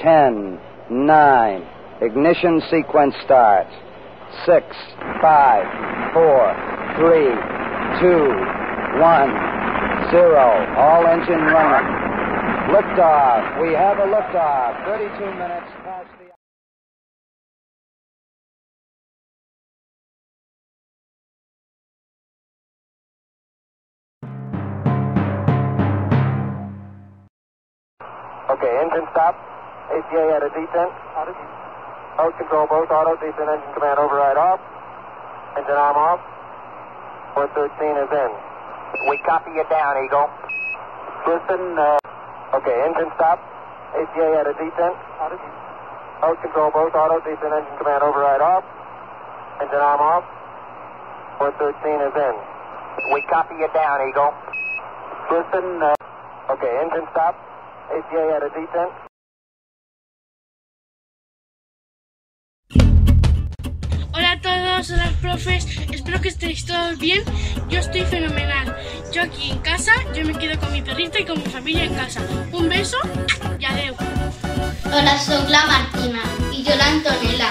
10, 9, ignition sequence starts. 6, 5, 4, 3, 2, 1, 0. All engine running. Liftoff. We have a liftoff. 32 minutes past the... Okay, engine stop. ACA at a descent. Nose control both auto, descent engine command override off. Engine arm off. 413 is in. We copy you down, Eagle. Listen, okay, engine stop. ACA at a descent. Nose control both auto, descent engine command override off. Engine arm off. 413 is in. We copy you down, Eagle. Listen, okay, engine stop. ACA at a descent. Hola a todos, hola profes, espero que estéis todos bien. Yo estoy fenomenal. Yo aquí en casa, yo me quedo con mi perrita y con mi familia en casa. Un beso y adeu. Hola, soc la Martina i jo l'Antonella.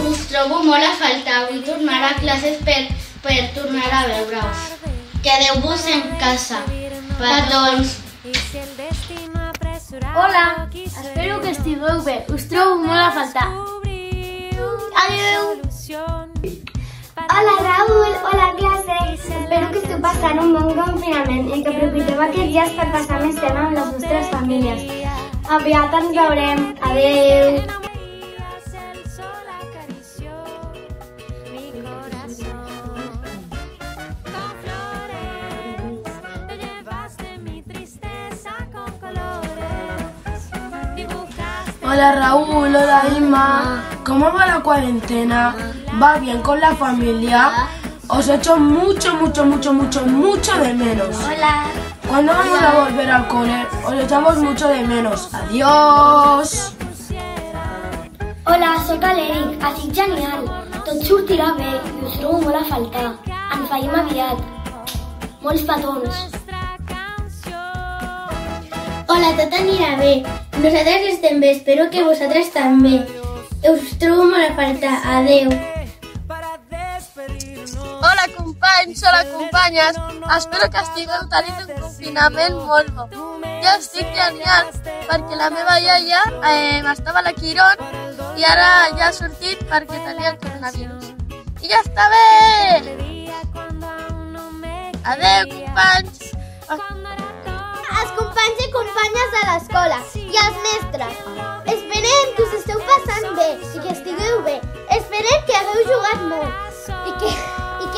Us trobo molt a faltar. Vull tornar a classes per tornar a veure-us. Quedeu-vos en casa. Petons. Hola, espero que estigueu bé. Us trobo molt a faltar. Adeu. Hola Raül, hola classe. Espero que esteu passant un bon confinament i que aprofiteu aquests dies per passar més temps amb les vostres famílies. Aviat ens veurem. Adeu. Hola Raúl, hola Inma. ¿Cómo va la cuarentena? ¿Va bien con la familia? Os echo mucho de menos. Hola. ¿Cuándo vamos a volver al cole? Os echamos mucho de menos. Adiós. Hola, soc l'Eric. Estic genial. Tot sortirà bé i us trobo molt a faltar. Ens veiem aviat. Molts petons. Hola, tot anirà bé. Nosaltres estem bé, espero que vosaltres també. Us trobo molt a faltar. Adeu. Hola companys, hola companyes. Espero que estigueu tenint un confinament molt bo. Jo estic genial perquè la meva iaia estava a la Quirón i ara ja ha sortit perquè tenia el coronavirus. I ja està bé! Adeu companys! Els companys i companyes de l'escola i els mestres. Esperem que us esteu passant bé i que estigueu bé. Esperem que hagueu jugat molt i que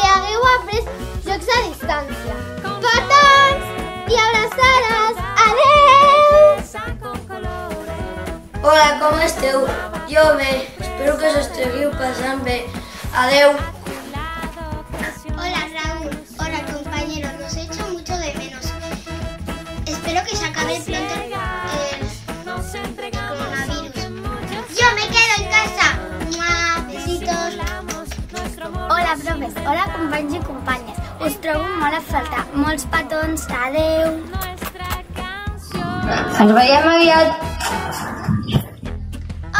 hagueu après jocs a distància. Petons i abraçades. Adeu! Hola, com esteu? Jo bé. Espero que us estigueu passant bé. Adeu! Hola Raúl, hola compañeros, los echo mucho de menos. Espero que se acabe pronto el coronavirus. Yo me quedo en casa. ¡Mua! Besitos. Hola profes, hola companys i companyes. Us trobo molt a faltar. Molts petons. Adeu. Ens veiem aviat.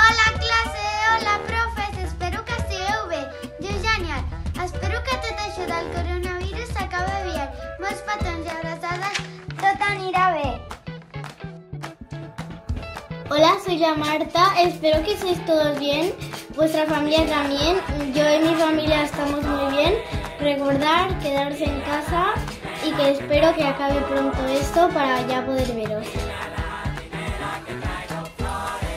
Hola clase, hola profes, espero que estigueu bé. Jo genial. Espero que tot això del coronavirus s'acabi aviat. Molts petons i abraçades. Tot anirà bé. Hola, soy la Marta. Espero que estéis todos bien. Vuestra familia también. Yo y mi familia estamos muy bien. Recordar, quedarse en casa y que espero que acabe pronto esto para ya poder veros.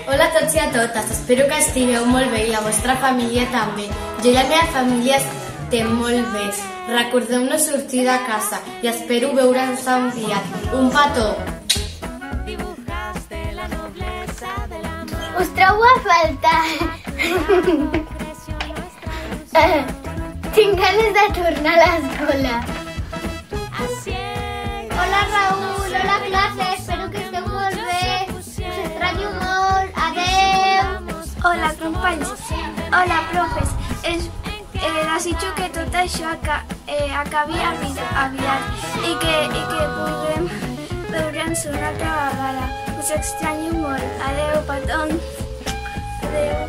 Hola a tots i a totes, espero que estigueu molt bé i la vostra família també. Jo i la meva família estem molt bé. Recordeu no sortir de casa i espero veure'ns aviat. Un petó! Us trobo a faltar. Tinc ganes de tornar a l'escola. Hola Raúl, hola clase, espero que esteu molt bé. Us extraño molt. Adeu. Hola companys, hola profes. Desitjo que tot això acabi aviat i que puguem veure'ns una altra vegada. Us extraño molt. Adeu, petons. Adeu.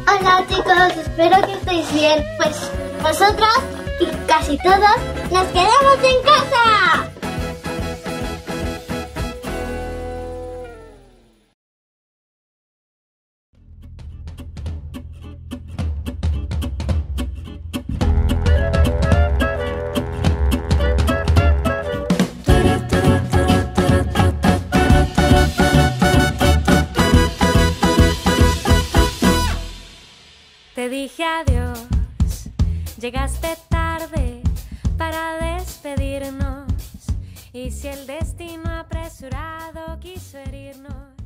Hola chicos, espero que estéis bien. Pues nosotros y casi todos nos quedamos en casa. Te dije adiós, llegaste tarde para despedirnos, y si el destino apresurado quiso herirnos,